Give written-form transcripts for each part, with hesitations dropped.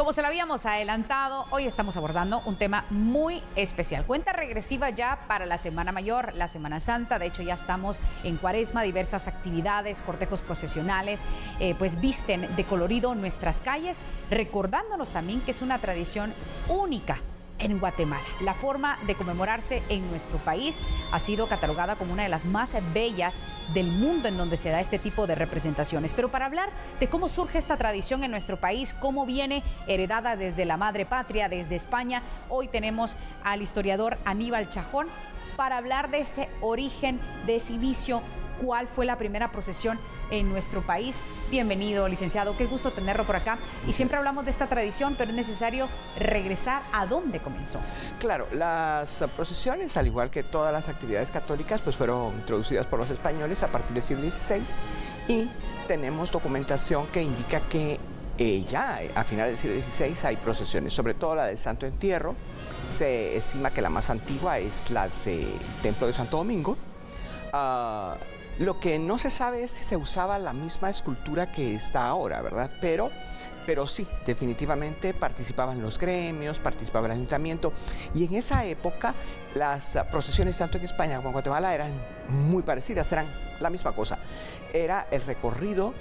Como se lo habíamos adelantado, hoy estamos abordando un tema muy especial. Cuenta regresiva ya para la Semana Mayor, la Semana Santa. De hecho, ya estamos en Cuaresma, diversas actividades, cortejos procesionales, pues visten de colorido nuestras calles, recordándonos también que es una tradición única en Guatemala. La forma de conmemorarse en nuestro país ha sido catalogada como una de las más bellas del mundo en donde se da este tipo de representaciones. Pero para hablar de cómo surge esta tradición en nuestro país, cómo viene heredada desde la madre patria, desde España, hoy tenemos al historiador Aníbal Chajón para hablar de ese origen, de ese inicio, cuál fue la primera procesión en nuestro país. Bienvenido, licenciado, qué gusto tenerlo por acá. Y siempre hablamos de esta tradición, pero es necesario regresar a dónde comenzó. Claro, las procesiones, al igual que todas las actividades católicas, pues fueron introducidas por los españoles a partir del siglo XVI y tenemos documentación que indica que ya a finales del siglo XVI hay procesiones, sobre todo la del Santo Entierro. Se estima que la más antigua es la del Templo de Santo Domingo. Lo que no se sabe es si se usaba la misma escultura que está ahora, ¿verdad? Pero sí, definitivamente participaban los gremios, participaba el ayuntamiento. Y en esa época las procesiones tanto en España como en Guatemala eran muy parecidas, eran la misma cosa. Era el recorrido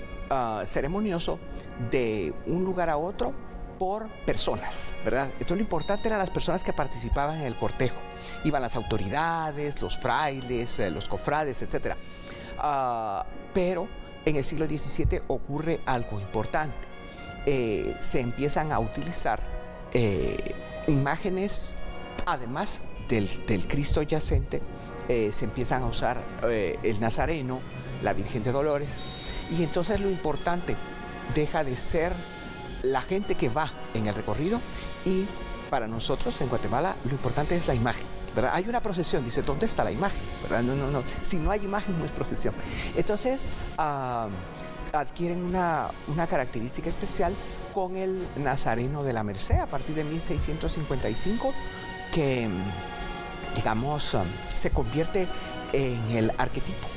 ceremonioso de un lugar a otro por personas, ¿verdad? Entonces lo importante eran las personas que participaban en el cortejo. Iban las autoridades, los frailes, los cofrades, etc. Pero en el siglo XVII ocurre algo importante. Se empiezan a utilizar imágenes, además del Cristo yacente, se empiezan a usar el Nazareno, la Virgen de Dolores, y entonces lo importante deja de ser la gente que va en el recorrido y para nosotros en Guatemala lo importante es la imagen, ¿verdad? Hay una procesión, dice, ¿dónde está la imagen? ¿Verdad? No. Si no hay imagen no es procesión. Entonces adquieren una característica especial con el Nazareno de la Merced a partir de 1655 que, digamos, se convierte en el arquetipo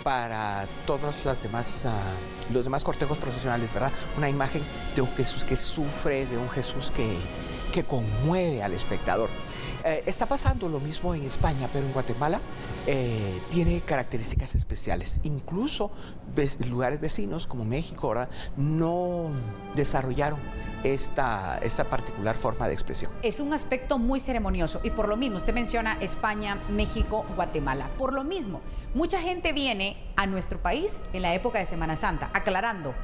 para todos los demás cortejos procesionales, ¿verdad? Una imagen de un Jesús que sufre, de un Jesús que conmueve al espectador. Está pasando lo mismo en España, pero en Guatemala tiene características especiales. Incluso lugares vecinos como México, ¿verdad?, no desarrollaron esta particular forma de expresión. Es un aspecto muy ceremonioso y por lo mismo, usted menciona España, México, Guatemala. Por lo mismo, mucha gente viene a nuestro país en la época de Semana Santa, aclarando,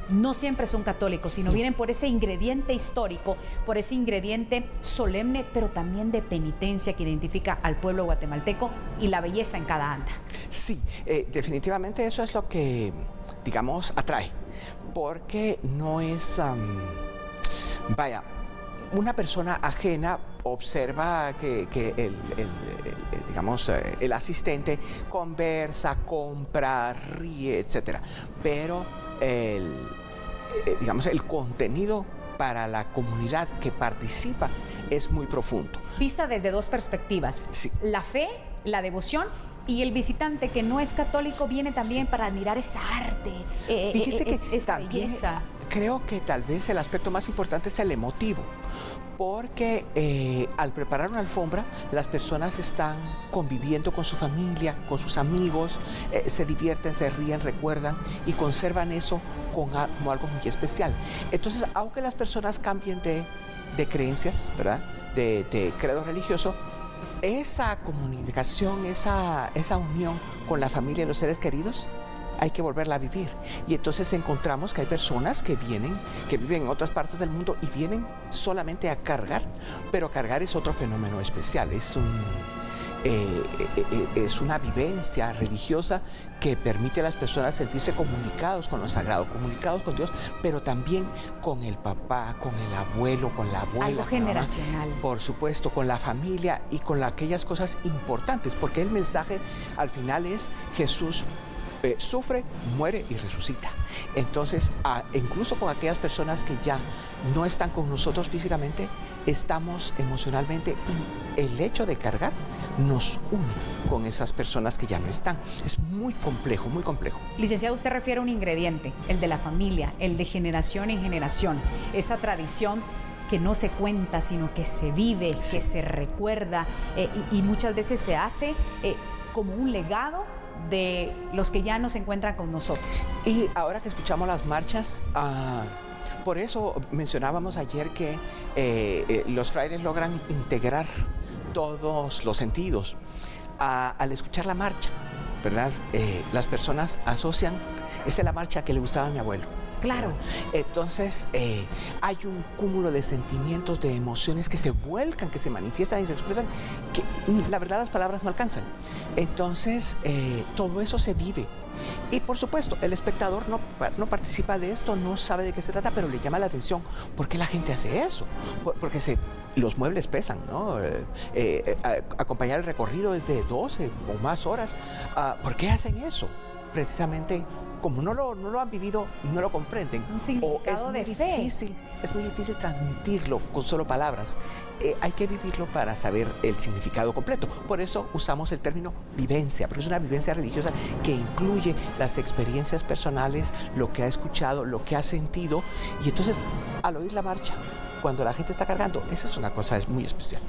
no siempre son católicos, sino vienen por ese ingrediente histórico, por ese ingrediente solemne, pero también de penitencia que identifica al pueblo guatemalteco y la belleza en cada anda. Sí, definitivamente eso es lo que, digamos, atrae, porque no es, vaya, una persona ajena observa que el asistente conversa, compra, ríe, etc. Pero el contenido para la comunidad que participa es muy profundo. Vista desde dos perspectivas, sí. La fe, la devoción, y el visitante que no es católico viene también, sí, para admirar esa arte, Fíjese que esa también belleza. Creo que tal vez el aspecto más importante es el emotivo, porque al preparar una alfombra, las personas están conviviendo con su familia, con sus amigos, se divierten, se ríen, recuerdan y conservan eso como algo muy especial. Entonces, aunque las personas cambien de creencias, ¿verdad?, de credo religioso, esa comunicación, esa unión con la familia y los seres queridos, hay que volverla a vivir. Y entonces encontramos que hay personas que viven en otras partes del mundo y vienen solamente a cargar, pero cargar es otro fenómeno especial, es una vivencia religiosa que permite a las personas sentirse comunicados con lo sagrado, comunicados con Dios, pero también con el papá, con el abuelo, con la abuela. Algo generacional. Por supuesto, con la familia y con aquellas cosas importantes, porque el mensaje al final es Jesús sufre, muere y resucita. Entonces, incluso con aquellas personas que ya no están con nosotros físicamente, estamos emocionalmente, y el hecho de cargar nos une con esas personas que ya no están. Es muy complejo, muy complejo. Licenciado, usted refiere a un ingrediente, el de la familia, el de generación en generación, esa tradición que no se cuenta, sino que se vive, sí, que se recuerda y muchas veces se hace como un legado de los que ya no se encuentran con nosotros. Y ahora que escuchamos las marchas, por eso mencionábamos ayer que los frailes logran integrar todos los sentidos. Al escuchar la marcha, ¿verdad? Las personas asocian, esa es la marcha que le gustaba a mi abuelo. Claro. Entonces, hay un cúmulo de sentimientos, de emociones que se vuelcan, que se manifiestan y se expresan, que la verdad las palabras no alcanzan. Entonces, todo eso se vive. Y por supuesto, el espectador no participa de esto, no sabe de qué se trata, pero le llama la atención. ¿Por qué la gente hace eso? Porque los muebles pesan, ¿no? Acompañar el recorrido es de 12 o más horas. ¿Por qué hacen eso? Precisamente como no lo han vivido, no lo comprenden. Un significado de fe. Es muy difícil transmitirlo con solo palabras. Hay que vivirlo para saber el significado completo. Por eso usamos el término vivencia, porque es una vivencia religiosa que incluye las experiencias personales, lo que ha escuchado, lo que ha sentido. Y entonces, al oír la marcha, cuando la gente está cargando, esa es una cosa muy especial.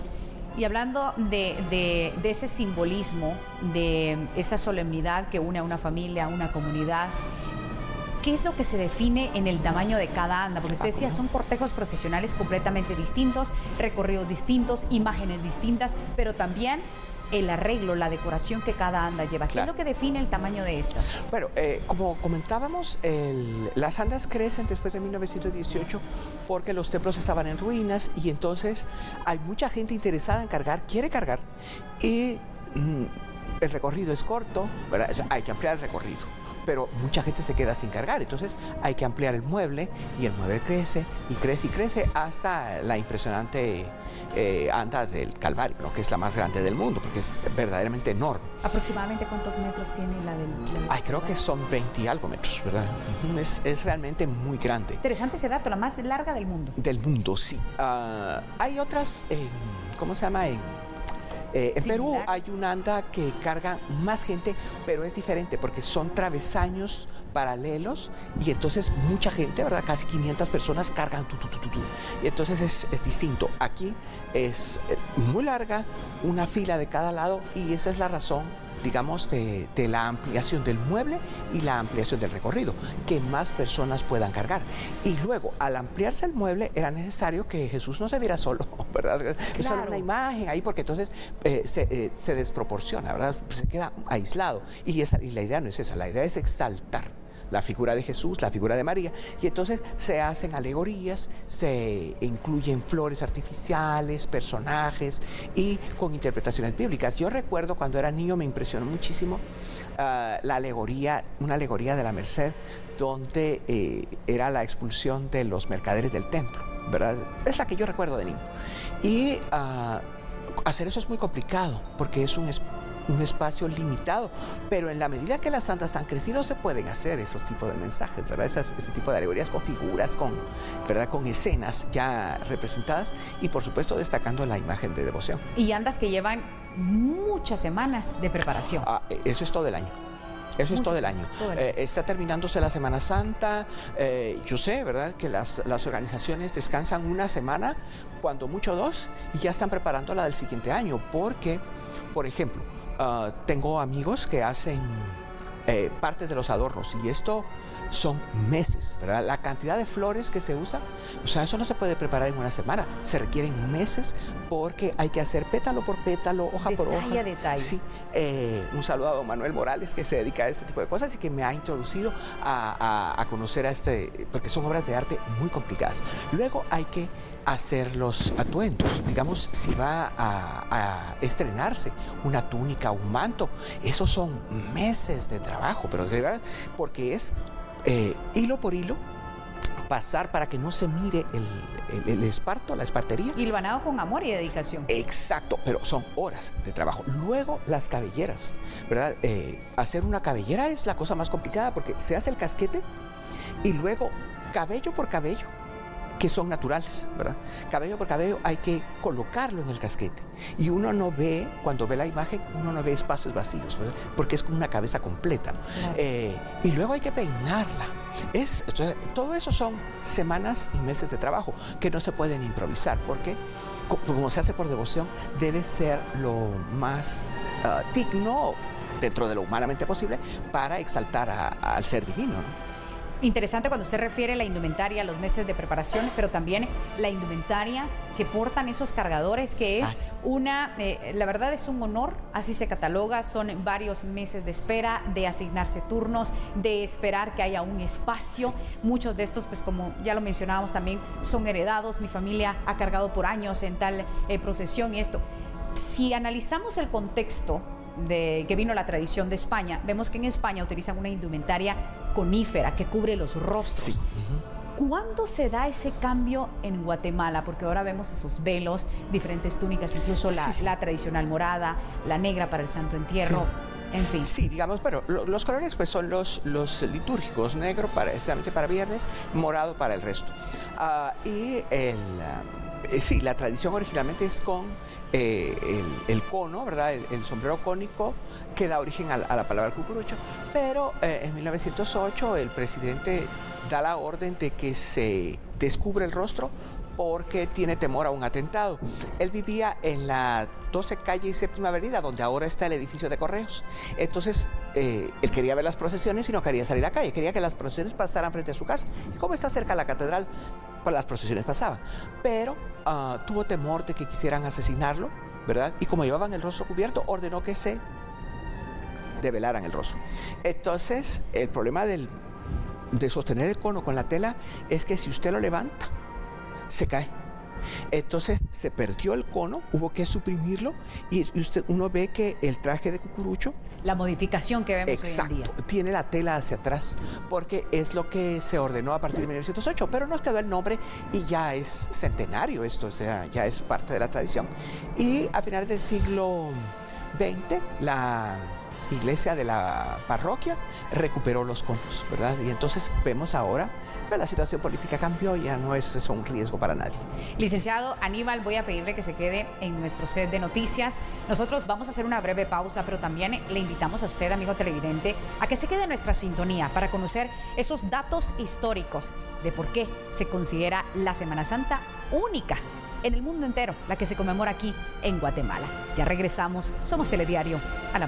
Y hablando de ese simbolismo, de esa solemnidad que une a una familia, a una comunidad, ¿qué es lo que se define en el tamaño de cada anda? Porque usted decía, son cortejos procesionales completamente distintos, recorridos distintos, imágenes distintas, pero también el arreglo, la decoración que cada anda lleva. ¿Qué es lo que define el tamaño de estas? Bueno, como comentábamos, las andas crecen después de 1918 porque los templos estaban en ruinas y entonces hay mucha gente interesada en cargar, quiere cargar y el recorrido es corto, ¿verdad? O sea, hay que ampliar el recorrido, pero mucha gente se queda sin cargar, entonces hay que ampliar el mueble y el mueble crece y crece y crece hasta la impresionante anda del Calvario, ¿no? Que es la más grande del mundo porque es verdaderamente enorme. ¿Aproximadamente cuántos metros tiene la del creo que son 20 y algo metros, ¿verdad? Es realmente muy grande. Interesante ese dato, la más larga del mundo. Del mundo, sí. Hay otras, ¿cómo se llama? En Perú hay una anda que carga más gente, pero es diferente porque son travesaños paralelos y entonces mucha gente, ¿verdad? Casi 500 personas cargan y entonces es distinto. Aquí es muy larga, una fila de cada lado y esa es la razón, digamos, de la ampliación del mueble y la ampliación del recorrido, que más personas puedan cargar. Y luego, al ampliarse el mueble, era necesario que Jesús no se viera solo, ¿verdad? Claro. Es solo una imagen ahí, porque entonces se desproporciona, ¿verdad? Se queda aislado. Y la idea no es esa, la idea es exaltar la figura de Jesús, la figura de María, y entonces se hacen alegorías, se incluyen flores artificiales, personajes y con interpretaciones bíblicas. Yo recuerdo cuando era niño me impresionó muchísimo una alegoría de la Merced, donde era la expulsión de los mercaderes del templo, ¿verdad? Es la que yo recuerdo de niño. Y hacer eso es muy complicado porque es un espacio limitado, pero en la medida que las santas han crecido se pueden hacer esos tipos de mensajes, ¿verdad? Ese tipo de alegorías con figuras, ¿verdad? Con escenas ya representadas y por supuesto destacando la imagen de devoción. Y andas que llevan muchas semanas de preparación. Eso es todo el año. Eso es todo el año. Está terminándose la Semana Santa. Yo sé, ¿verdad?, que las organizaciones descansan una semana, cuando mucho 2, y ya están preparando la del siguiente año. Porque, por ejemplo, tengo amigos que hacen partes de los adornos y esto son meses, ¿verdad? La cantidad de flores que se usa, o sea, eso no se puede preparar en una semana, se requieren meses porque hay que hacer pétalo por pétalo, hoja por hoja. Detalle a detalle. Sí, un saludo a don Manuel Morales que se dedica a este tipo de cosas y que me ha introducido a conocer porque son obras de arte muy complicadas. Luego hay que hacer los atuendos, digamos, si va a estrenarse una túnica, un manto, esos son meses de trabajo, pero de verdad, porque es hilo por hilo, pasar para que no se mire el esparto, la espartería. Y hilvanado con amor y dedicación. Exacto, pero son horas de trabajo. Luego las cabelleras, ¿verdad? Hacer una cabellera es la cosa más complicada porque se hace el casquete y luego cabello por cabello que son naturales, ¿verdad? Cabello por cabello hay que colocarlo en el casquete. Y uno no ve, cuando ve la imagen, uno no ve espacios vacíos, ¿verdad? Porque es como una cabeza completa, ¿no? Claro. Y luego hay que peinarla. Entonces, todo eso son semanas y meses de trabajo que no se pueden improvisar, porque como se hace por devoción, debe ser lo más digno dentro de lo humanamente posible para exaltar al ser divino, ¿no? Interesante cuando usted refiere a la indumentaria, los meses de preparación, pero también la indumentaria que portan esos cargadores, que es la verdad es un honor, así se cataloga, son varios meses de espera, de asignarse turnos, de esperar que haya un espacio. Sí. Muchos de estos, pues como ya lo mencionábamos también, son heredados, mi familia ha cargado por años en tal procesión y esto. Si analizamos el contexto de que vino la tradición de España, vemos que en España utilizan una indumentaria conífera que cubre los rostros. Sí. ¿Cuándo se da ese cambio en Guatemala? Porque ahora vemos esos velos, diferentes túnicas, incluso la tradicional morada, la negra para el Santo Entierro. Sí. En fin. Sí, digamos, pero los colores pues son los litúrgicos, negro precisamente para viernes, morado para el resto. Sí, la tradición originalmente es con el cono, ¿verdad? El sombrero cónico que da origen a la palabra cucurucho, pero en 1908 el presidente da la orden de que se descubre el rostro porque tiene temor a un atentado. Él vivía en la 12 calle y 7ª avenida, donde ahora está el edificio de correos. Entonces, él quería ver las procesiones y no quería salir a la calle, quería que las procesiones pasaran frente a su casa. Y como está cerca de la catedral, pues las procesiones pasaban. Pero tuvo temor de que quisieran asesinarlo, ¿verdad? Y como llevaban el rostro cubierto, ordenó que se develaran el rostro. Entonces, el problema de sostener el cono con la tela es que si usted lo levanta, se cae. Entonces se perdió el cono, hubo que suprimirlo y uno ve que el traje de cucurucho, la modificación que vemos hoy en día, tiene la tela hacia atrás porque es lo que se ordenó a partir de 1908, pero nos quedó el nombre y ya es centenario esto, o sea, ya es parte de la tradición. Y a finales del siglo XX la iglesia de la parroquia recuperó los conos, ¿verdad? Y entonces vemos ahora que la situación política cambió, ya no es eso un riesgo para nadie. Licenciado Aníbal, voy a pedirle que se quede en nuestro set de noticias. Nosotros vamos a hacer una breve pausa, pero también le invitamos a usted, amigo televidente, a que se quede en nuestra sintonía para conocer esos datos históricos de por qué se considera la Semana Santa única en el mundo entero, la que se conmemora aquí en Guatemala. Ya regresamos, somos Telediario a la